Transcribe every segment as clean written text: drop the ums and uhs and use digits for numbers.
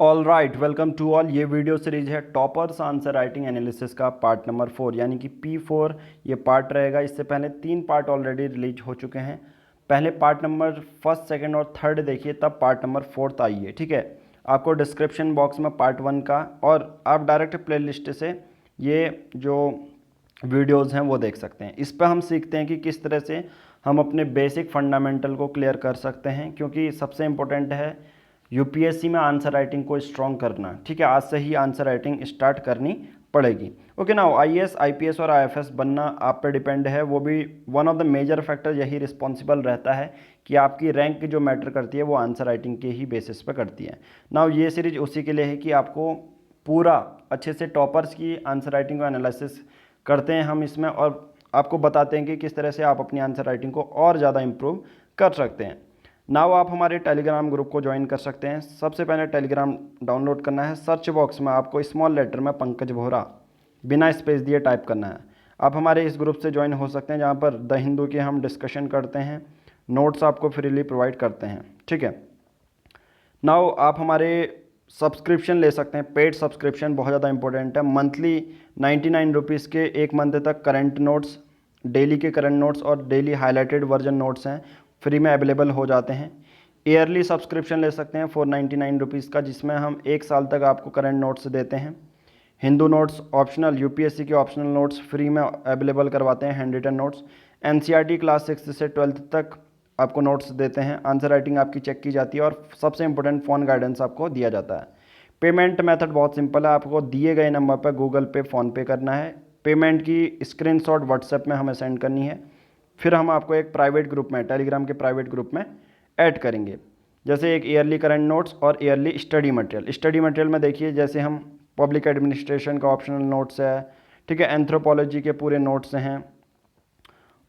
All right, welcome to all. ये video series है toppers answer writing analysis का part number 4 यानी कि P4 ये पार्ट रहेगा। इससे पहले 3 पार्ट ऑलरेडी रिलीज हो चुके हैं। पहले पार्ट नंबर फर्स्ट, सेकंड और थर्ड देखिए, तब पार्ट नंबर 4 आइए। ठीक है, आपको डिस्क्रिप्शन बॉक्स में पार्ट 1 का और आप डायरेक्ट प्लेलिस्ट से ये जो वीडियोज़ हैं वो देख सकते हैं। इस पर हम सीखते हैं कि किस तरह से हम अपने बेसिक फंडामेंटल को क्लियर कर सकते हैं, क्योंकि सबसे इम्पोर्टेंट है यूपीएससी में आंसर राइटिंग को स्ट्रॉन्ग करना। ठीक है, आज से ही आंसर राइटिंग स्टार्ट करनी पड़ेगी। ओके ना, आईएएस, आईपीएस और आईएफएस बनना आप पे डिपेंड है। वो भी one of the major factor यही रिस्पॉन्सिबल रहता है कि आपकी रैंक जो मैटर करती है वो आंसर राइटिंग के ही बेसिस पे करती है ना। ये सीरीज उसी के लिए है कि आपको पूरा अच्छे से टॉपर्स की आंसर राइटिंग को एनालिसिस करते हैं हम इसमें, और आपको बताते हैं कि किस तरह से आप अपनी आंसर राइटिंग को और ज़्यादा इम्प्रूव कर सकते हैं। नाउ आप हमारे टेलीग्राम ग्रुप को ज्वाइन कर सकते हैं। सबसे पहले टेलीग्राम डाउनलोड करना है। सर्च बॉक्स में आपको स्मॉल लेटर में पंकज बोहरा बिना स्पेस दिए टाइप करना है। आप हमारे इस ग्रुप से ज्वाइन हो सकते हैं, जहाँ पर द हिंदू की हम डिस्कशन करते हैं, नोट्स आपको फ्रीली प्रोवाइड करते हैं। ठीक है, नाउ आप हमारे सब्सक्रिप्शन ले सकते हैं। पेड सब्सक्रिप्शन बहुत ज़्यादा इंपॉर्टेंट है। मंथली 99 रुपीज़ के 1 मंथ तक करंट नोट्स, डेली के करंट नोट्स और डेली हाईलाइटेड वर्जन नोट्स हैं, फ्री में अवेलेबल हो जाते हैं। ईयरली सब्सक्रिप्शन ले सकते हैं 499 रुपीज़ का, जिसमें हम 1 साल तक आपको करंट नोट्स देते हैं। हिंदू नोट्स ऑप्शनल, यूपीएससी के ऑप्शनल नोट्स फ्री में अवेलेबल करवाते हैं, handwritten notes. NCERT class 6 से 12th तक आपको नोट्स देते हैं। आंसर राइटिंग आपकी चेक की जाती है और सबसे इंपॉर्टेंट फ़ोन गाइडेंस आपको दिया जाता है। पेमेंट मेथड बहुत सिंपल है। आपको दिए गए नंबर पर गूगल पे, फ़ोनपे करना है। पेमेंट की स्क्रीनशॉट व्हाट्सएप में हमें सेंड करनी है। फिर हम आपको एक प्राइवेट ग्रुप में, टेलीग्राम के प्राइवेट ग्रुप में ऐड करेंगे। जैसे एक ईयरली करंट नोट्स और yearly study material. Study material में देखिए, जैसे हम पब्लिक एडमिनिस्ट्रेशन का ऑप्शनल नोट्स है, ठीक है, एंथ्रोपोलॉजी के पूरे नोट्स हैं,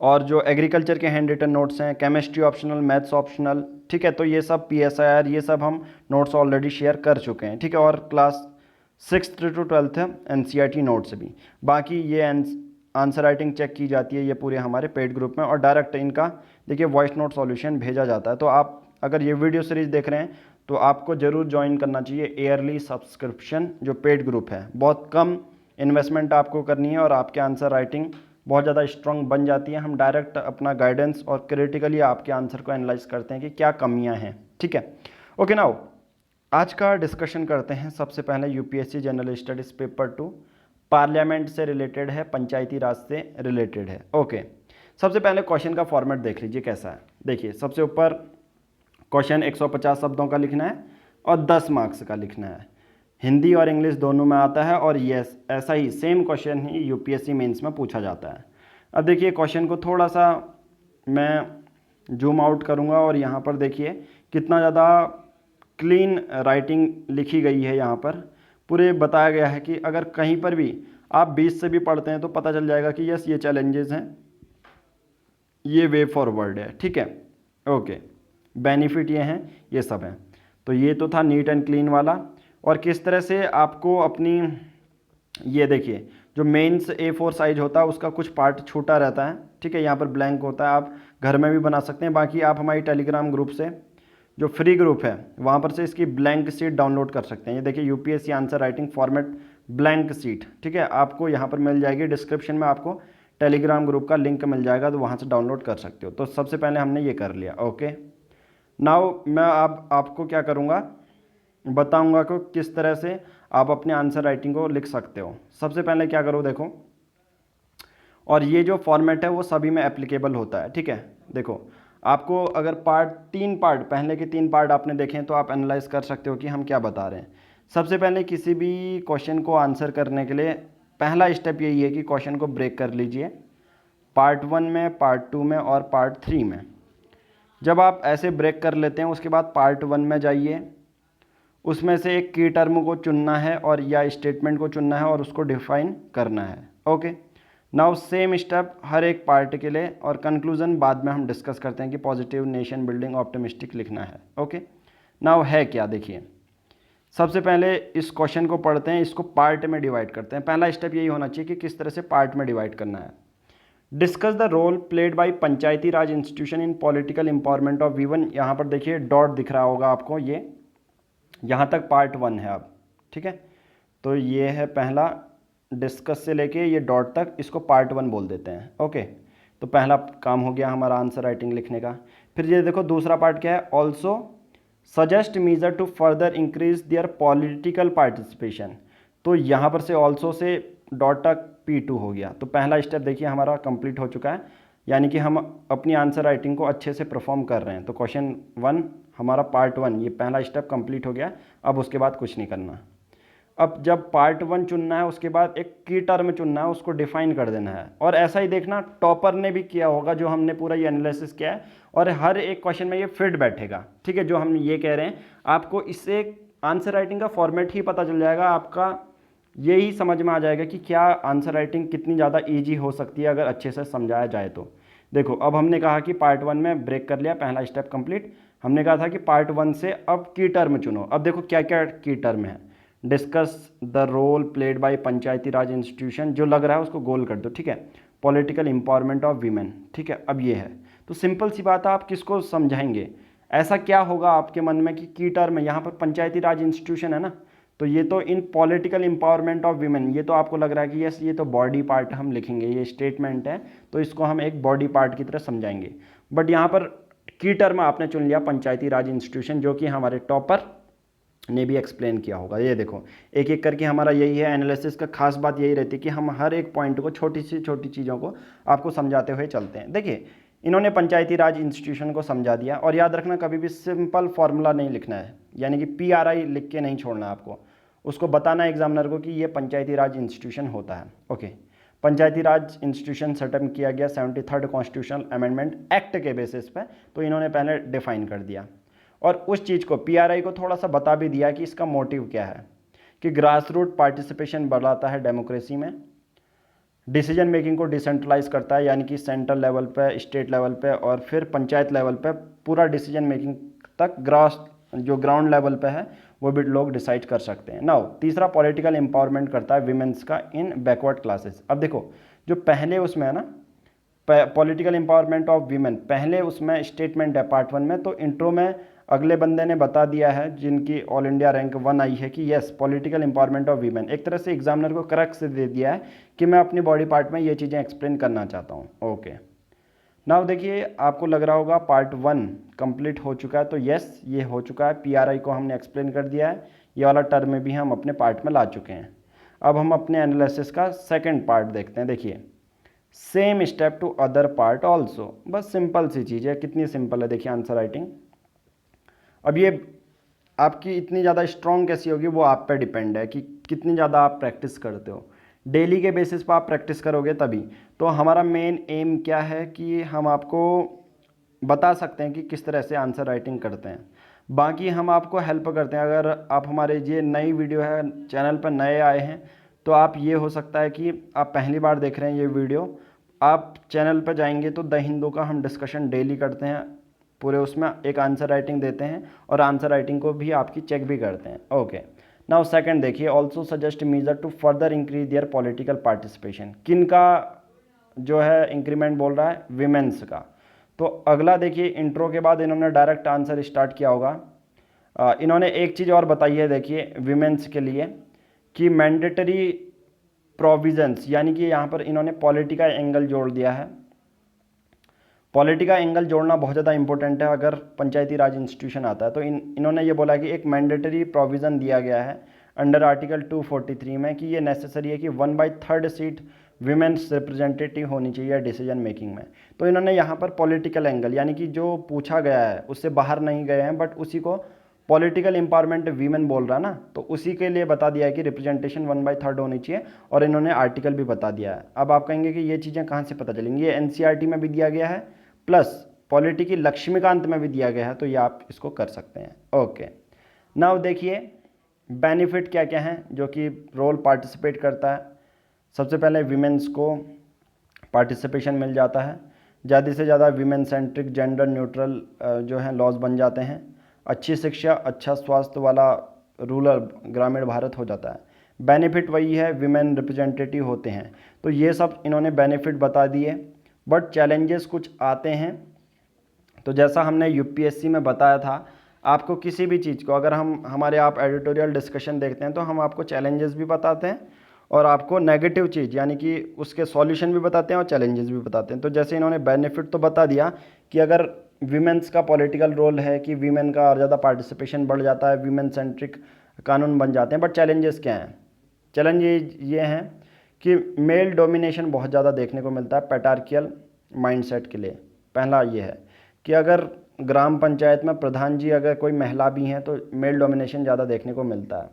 और जो एग्रीकल्चर के हैंड रिटन नोट्स हैं, केमिस्ट्री ऑप्शनल, मैथ्स ऑप्शनल। ठीक है, तो ये सब पीएसआईआर, ये सब हम नोट्स ऑलरेडी शेयर कर चुके हैं। ठीक है, और क्लास 6th to 12th है एनसीईआरटी नोट्स भी। बाकी ये आंसर राइटिंग चेक की जाती है ये पूरे हमारे पेड ग्रुप में, और डायरेक्ट इनका देखिए वॉइस नोट सॉल्यूशन भेजा जाता है। तो आप अगर ये वीडियो सीरीज देख रहे हैं तो आपको ज़रूर ज्वाइन करना चाहिए ईयरली सब्सक्रिप्शन जो पेड ग्रुप है। बहुत कम इन्वेस्टमेंट आपको करनी है और आपके आंसर राइटिंग बहुत ज़्यादा स्ट्रॉन्ग बन जाती है। हम डायरेक्ट अपना गाइडेंस और क्रिटिकली आपके आंसर को एनालाइज करते हैं कि क्या कमियां हैं। ठीक है, ओके नाउ आज का डिस्कशन करते हैं। सबसे पहले UPSC general studies paper 2 parliament से रिलेटेड है, पंचायती राज से रिलेटेड है। ओके, सबसे पहले क्वेश्चन का फॉर्मेट देख लीजिए कैसा है। देखिए, सबसे ऊपर क्वेश्चन 150 शब्दों का लिखना है और 10 मार्क्स का लिखना है। हिंदी और इंग्लिश दोनों में आता है, और यस ऐसा ही सेम क्वेश्चन ही यूपीएससी मेंस में पूछा जाता है। अब देखिए क्वेश्चन को थोड़ा सा मैं जूम आउट करूंगा, और यहाँ पर देखिए कितना ज़्यादा क्लीन राइटिंग लिखी गई है। यहाँ पर पूरे बताया गया है कि अगर कहीं पर भी आप 20 से भी पढ़ते हैं तो पता चल जाएगा कि यस ये चैलेंजेस हैं, ये वे फॉरवर्ड है। ठीक है, ओके, बेनिफिट ये हैं, ये सब हैं। तो ये तो था नीट एंड क्लीन वाला। और किस तरह से आपको अपनी, ये देखिए जो मेंस A4 साइज होता है उसका कुछ पार्ट छोटा रहता है। ठीक है, यहाँ पर ब्लैंक होता है, आप घर में भी बना सकते हैं। बाकी आप हमारी टेलीग्राम ग्रुप से, जो फ्री ग्रुप है, वहाँ पर से इसकी ब्लैंक सीट डाउनलोड कर सकते हैं। ये देखिए UPSC answer writing format blank seat. ठीक है, आपको यहाँ पर मिल जाएगी। डिस्क्रिप्शन में आपको टेलीग्राम ग्रुप का लिंक मिल जाएगा, तो वहाँ से डाउनलोड कर सकते हो। तो सबसे पहले हमने ये कर लिया। ओके, नाउ मैं आपको क्या करूँगा, बताऊँगा कि किस तरह से आप अपने आंसर राइटिंग को लिख सकते हो। सबसे पहले क्या करो, देखो, और ये जो फॉर्मेट है वो सभी में एप्लीकेबल होता है। ठीक है, देखो आपको अगर तीन पार्ट पहले के 3 पार्ट आपने देखे हैं तो आप एनालाइज कर सकते हो कि हम क्या बता रहे हैं। सबसे पहले किसी भी क्वेश्चन को आंसर करने के लिए पहला स्टेप यही है कि क्वेश्चन को ब्रेक कर लीजिए, पार्ट 1 में, पार्ट 2 में और पार्ट 3 में। जब आप ऐसे ब्रेक कर लेते हैं उसके बाद पार्ट 1 में जाइए, उसमें से एक की टर्म को चुनना है और या स्टेटमेंट को चुनना है और उसको डिफाइन करना है। ओके, नाउ सेम स्टेप हर एक पार्ट के लिए, और कंक्लूजन बाद में हम डिस्कस करते हैं कि पॉजिटिव, नेशन बिल्डिंग, ऑप्टिमिस्टिक लिखना है। ओके, नाउ है क्या, देखिए सबसे पहले इस क्वेश्चन को पढ़ते हैं, इसको पार्ट में डिवाइड करते हैं। पहला स्टेप यही होना चाहिए कि किस तरह से पार्ट में डिवाइड करना है। Discuss the role played by Panchayati Raj institution in political empowerment of women. यहाँ पर देखिए डॉट दिख रहा होगा आपको, ये यहाँ तक पार्ट 1 है अब, ठीक है। तो ये है पहला, डिस्कस से लेके ये डॉट तक, इसको पार्ट 1 बोल देते हैं, ओके। तो पहला काम हो गया हमारा आंसर राइटिंग लिखने का। फिर ये देखो दूसरा पार्ट क्या है, also suggest measure to further increase their political participation. तो यहाँ पर से ऑल्सो से डॉट तक P2 हो गया। तो पहला स्टेप देखिए हमारा कंप्लीट हो चुका है, यानी कि हम अपनी आंसर राइटिंग को अच्छे से परफॉर्म कर रहे हैं। तो क्वेश्चन 1 हमारा पार्ट 1 ये पहला स्टेप कंप्लीट हो गया। अब उसके बाद कुछ नहीं करना। अब जब पार्ट 1 चुनना है उसके बाद एक की टर्म चुनना है, उसको डिफाइन कर देना है। और ऐसा ही देखना टॉपर ने भी किया होगा, जो हमने पूरा ये एनालिसिस किया है, और हर एक क्वेश्चन में ये फिट बैठेगा, ठीक है। जो हम ये कह रहे हैं आपको, इससे आंसर राइटिंग का फॉर्मेट ही पता चल जाएगा, आपका यही समझ में आ जाएगा कि क्या आंसर राइटिंग कितनी ज़्यादा ईजी हो सकती है अगर अच्छे से समझाया जाए तो। देखो अब हमने कहा कि पार्ट 1 में ब्रेक कर लिया, पहला स्टेप कंप्लीट। हमने कहा था कि पार्ट 1 से अब की टर्म चुनो। अब देखो क्या क्या की टर्म है, discuss the role played by Panchayati Raj institution, जो लग रहा है उसको गोल कर दो, ठीक है। पॉलिटिकल एम्पावरमेंट ऑफ वीमेन, ठीक है। अब ये है, तो सिंपल सी बात है, आप किसको समझाएंगे, ऐसा क्या होगा आपके मन में कि की टर्म है, यहाँ पर पंचायती राज इंस्टीट्यूशन है ना, तो ये तो इन पॉलिटिकल एम्पावरमेंट ऑफ वीमेन, ये तो आपको लग रहा है कि यस ये तो बॉडी पार्ट हम लिखेंगे, ये स्टेटमेंट है तो इसको हम एक बॉडी पार्ट की तरह समझाएंगे। बट यहाँ पर की टर्म आपने चुन लिया पंचायती राज इंस्टीट्यूशन, जो कि हमारे टॉपर ने भी एक्सप्लेन किया होगा। ये देखो एक एक करके हमारा यही है एनालिसिस का खास बात, यही रहती है कि हम हर एक पॉइंट को, छोटी सी छोटी चीज़ों को आपको समझाते हुए चलते हैं। देखिए इन्होंने पंचायती राज इंस्टीट्यूशन को समझा दिया, और याद रखना कभी भी सिंपल फार्मूला नहीं लिखना है, यानी कि PRI लिख के नहीं छोड़ना आपको, उसको बताना एग्जामिनर को कि ये पंचायती राज इंस्टीट्यूशन होता है, ओके। पंचायती राज इंस्टीट्यूशन सेटअप किया गया 73rd कॉन्स्टिट्यूशनल अमेंडमेंट एक्ट के बेसिस पे, तो इन्होंने पहले डिफाइन कर दिया, और उस चीज़ को PRI को थोड़ा सा बता भी दिया कि इसका मोटिव क्या है, कि ग्रास रूट पार्टिसिपेशन बढ़ाता है डेमोक्रेसी में, डिसीजन मेकिंग को डिसेंट्रलाइज करता है, यानी कि सेंट्रल लेवल पे, स्टेट लेवल पे और फिर पंचायत लेवल पे पूरा डिसीजन मेकिंग तक जो ग्राउंड लेवल पे है वो भी लोग डिसाइड कर सकते हैं। नाउ तीसरा पॉलिटिकल एम्पावरमेंट करता है विमेंस का इन बैकवर्ड क्लासेस। अब देखो जो पहले उसमें है ना, पॉलिटिकल एम्पावरमेंट ऑफ वीमेन, पहले उसमें स्टेटमेंट है पार्ट 1 में, तो इंट्रो में अगले बंदे ने बता दिया है जिनकी ऑल इंडिया रैंक 1 आई है कि yes political empowerment of women, एक तरह से एग्जामिनर को करेक्ट से दे दिया है कि मैं अपनी बॉडी पार्ट में ये चीज़ें एक्सप्लेन करना चाहता हूँ, ओके। नाउ देखिए आपको लग रहा होगा पार्ट 1 कंप्लीट हो चुका है, तो यस ये हो चुका है, PRI को हमने एक्सप्लेन कर दिया है, ये वाला टर्म भी हम अपने पार्ट में ला चुके हैं। अब हम अपने एनालिसिस का सेकंड पार्ट देखते हैं। देखिए same step to other part also, बस सिंपल सी चीज़ है, कितनी सिंपल है देखिए आंसर राइटिंग। अब ये आपकी इतनी ज़्यादा स्ट्रॉन्ग कैसी होगी वो आप पे डिपेंड है कि कितनी ज़्यादा आप प्रैक्टिस करते हो, डेली के बेसिस पर आप प्रैक्टिस करोगे तभी। तो हमारा मेन एम क्या है कि हम आपको बता सकते हैं कि किस तरह से आंसर राइटिंग करते हैं, बाकी हम आपको हेल्प करते हैं। अगर आप हमारे ये नई वीडियो है चैनल पर नए आए हैं तो आप ये हो सकता है कि आप पहली बार देख रहे हैं ये वीडियो, आप चैनल पर जाएंगे तो द हिंदू का हम डिस्कशन डेली करते हैं, पूरे उसमें एक आंसर राइटिंग देते हैं और आंसर राइटिंग को भी आपकी चेक भी करते हैं, ओके। नाउ सेकंड देखिए, also suggest measure to further increase their political participation, किन का जो है इंक्रीमेंट बोल रहा है, विमेंस का। तो अगला देखिए इंट्रो के बाद इन्होंने डायरेक्ट आंसर स्टार्ट किया होगा। इन्होंने एक चीज़ और बताई है देखिए विमेंस के लिए कि मैंडेटरी प्रोविजंस, यानी कि यहाँ पर इन्होंने पॉलिटी का एंगल जोड़ दिया है। पॉलिटी का एंगल जोड़ना बहुत ज़्यादा इंपॉर्टेंट है अगर पंचायती राज इंस्टीट्यूशन आता है। तो इन्होंने ये बोला कि एक मैंडेटरी प्रोविज़न दिया गया है अंडर आर्टिकल 243 में कि ये नेसेसरी है कि 1/3 सीट विमेंस रिप्रेजेंटेटिव होनी चाहिए डिसीजन मेकिंग में। तो इन्होंने यहाँ पर पॉलिटिकल एंगल, यानी कि जो पूछा गया है उससे बाहर नहीं गए हैं, बट उसी को पॉलिटिकल एम्पावरमेंट वीमेन बोल रहा है ना, तो उसी के लिए बता दिया है कि रिप्रेजेंटेशन 1/3 होनी चाहिए, और इन्होंने आर्टिकल भी बता दिया है। अब आप कहेंगे कि ये चीज़ें कहाँ से पता चलेंगी, ये NCERT में भी दिया गया है प्लस पॉलिटी की लक्ष्मीकांत में भी दिया गया है, तो ये आप इसको कर सकते हैं, ओके। नाउ देखिए बेनिफिट क्या क्या हैं जो कि रोल पार्टिसिपेट करता है। सबसे पहले विमेंस को पार्टिसिपेशन मिल जाता है, ज़्यादा से ज़्यादा विमेन सेंट्रिक जेंडर न्यूट्रल जो हैं लॉज बन जाते हैं, अच्छी शिक्षा अच्छा स्वास्थ्य वाला रूरल ग्रामीण भारत हो जाता है। बेनिफिट वही है, विमेन रिप्रेजेंटेटिव होते हैं। तो ये सब इन्होंने बेनिफिट बता दिए, बट चैलेंजेस कुछ आते हैं। तो जैसा हमने UPSC में बताया था, आपको किसी भी चीज़ को, अगर हम हमारे आप एडिटोरियल डिस्कशन देखते हैं तो हम आपको चैलेंजेस भी बताते हैं और आपको नेगेटिव चीज़ यानी कि उसके सॉल्यूशन भी बताते हैं और चैलेंजेस भी बताते हैं। तो जैसे इन्होंने बेनिफिट तो बता दिया कि अगर वीमेंस का पॉलिटिकल रोल है कि वीमेन का और ज़्यादा पार्टिसिपेशन बढ़ जाता है, वीमेन सेंट्रिक कानून बन जाते हैं, बट चैलेंजेस क्या हैं? चैलेंज ये हैं कि मेल डोमिनेशन बहुत ज़्यादा देखने को मिलता है पैट्रियार्कियल माइंडसेट के लिए। पहला ये है कि अगर ग्राम पंचायत में प्रधान जी अगर कोई महिला भी हैं तो मेल डोमिनेशन ज़्यादा देखने को मिलता है।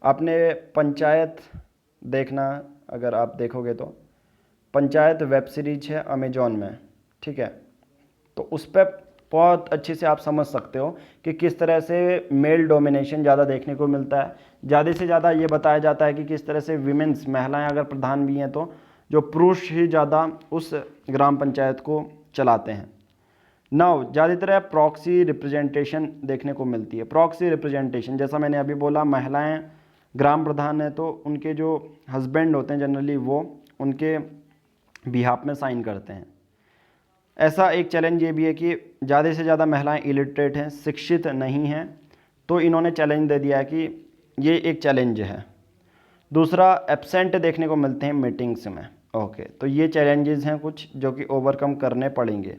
आपने पंचायत देखना, अगर आप देखोगे तो पंचायत वेब सीरीज है अमेजॉन में, ठीक है, तो उस पर बहुत अच्छे से आप समझ सकते हो कि किस तरह से मेल डोमिनेशन ज़्यादा देखने को मिलता है। ज़्यादा से ज़्यादा ये बताया जाता है कि किस तरह से विमेंस महिलाएं अगर प्रधान भी हैं तो जो पुरुष ही ज़्यादा उस ग्राम पंचायत को चलाते हैं। नाउ ज़्यादातर प्रॉक्सी रिप्रेजेंटेशन देखने को मिलती है। प्रॉक्सी रिप्रेजेंटेशन जैसा मैंने अभी बोला, महिलाएं ग्राम प्रधान है तो उनके जो हस्बैंड होते हैं जनरली वो उनके बिहाफ में साइन करते हैं। ऐसा एक चैलेंज ये भी है कि ज़्यादा से ज़्यादा महिलाएं इलिटरेट हैं, शिक्षित नहीं हैं, तो इन्होंने चैलेंज दे दिया है कि ये एक चैलेंज है। दूसरा, एब्सेंट देखने को मिलते हैं मीटिंग्स में। ओके, तो ये चैलेंजेस हैं कुछ जो कि ओवरकम करने पड़ेंगे।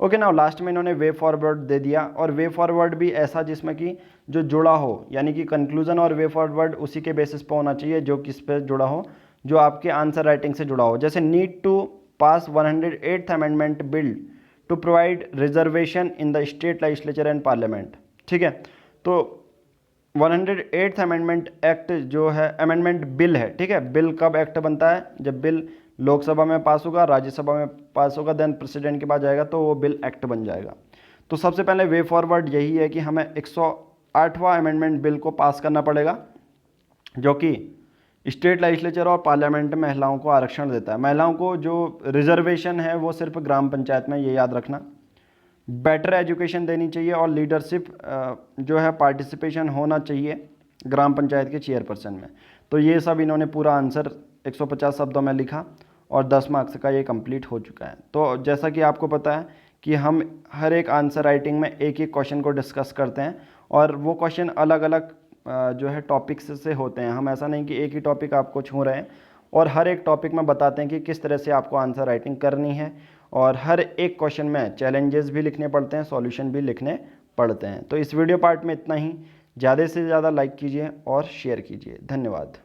ओके, नाउ लास्ट में इन्होंने वे फॉरवर्ड दे दिया, और वे फॉरवर्ड भी ऐसा जिसमें कि जो जुड़ा हो, यानी कि कंक्लूजन और वे फॉरवर्ड उसी के बेसिस पर होना चाहिए जो किस पे जुड़ा हो, जो आपके आंसर राइटिंग से जुड़ा हो। जैसे need to pass 108th amendment bill to provide reservation in the state legislature and parliament, ठीक है। तो 108th अमेंडमेंट एक्ट जो है, अमेंडमेंट बिल है, ठीक है। बिल कब एक्ट बनता है? जब बिल लोकसभा में पास होगा, राज्यसभा में पास होगा, देन प्रेसिडेंट के पास जाएगा तो वो बिल एक्ट बन जाएगा। तो सबसे पहले वे फॉरवर्ड यही है कि हमें 108वां अमेंडमेंट बिल को पास करना पड़ेगा जो कि स्टेट लेजिस्लेचर और पार्लियामेंट में महिलाओं को आरक्षण देता है। महिलाओं को जो रिजर्वेशन है वो सिर्फ ग्राम पंचायत में, ये याद रखना। बेटर एजुकेशन देनी चाहिए और लीडरशिप जो है पार्टिसिपेशन होना चाहिए ग्राम पंचायत के चेयरपर्सन में। तो ये सब इन्होंने पूरा आंसर 150 शब्दों में लिखा और 10 मार्क्स का ये कंप्लीट हो चुका है। तो जैसा कि आपको पता है कि हम हर एक आंसर राइटिंग में एक एक क्वेश्चन को डिस्कस करते हैं और वो क्वेश्चन अलग अलग जो है टॉपिक्स से होते हैं। हम ऐसा नहीं कि एक ही टॉपिक आपको छू रहे हैं, और हर एक टॉपिक में बताते हैं कि किस तरह से आपको आंसर राइटिंग करनी है, और हर एक क्वेश्चन में चैलेंजेस भी लिखने पड़ते हैं, सॉल्यूशन भी लिखने पड़ते हैं। तो इस वीडियो पार्ट में इतना ही। ज़्यादा से ज़्यादा लाइक कीजिए और शेयर कीजिए। धन्यवाद।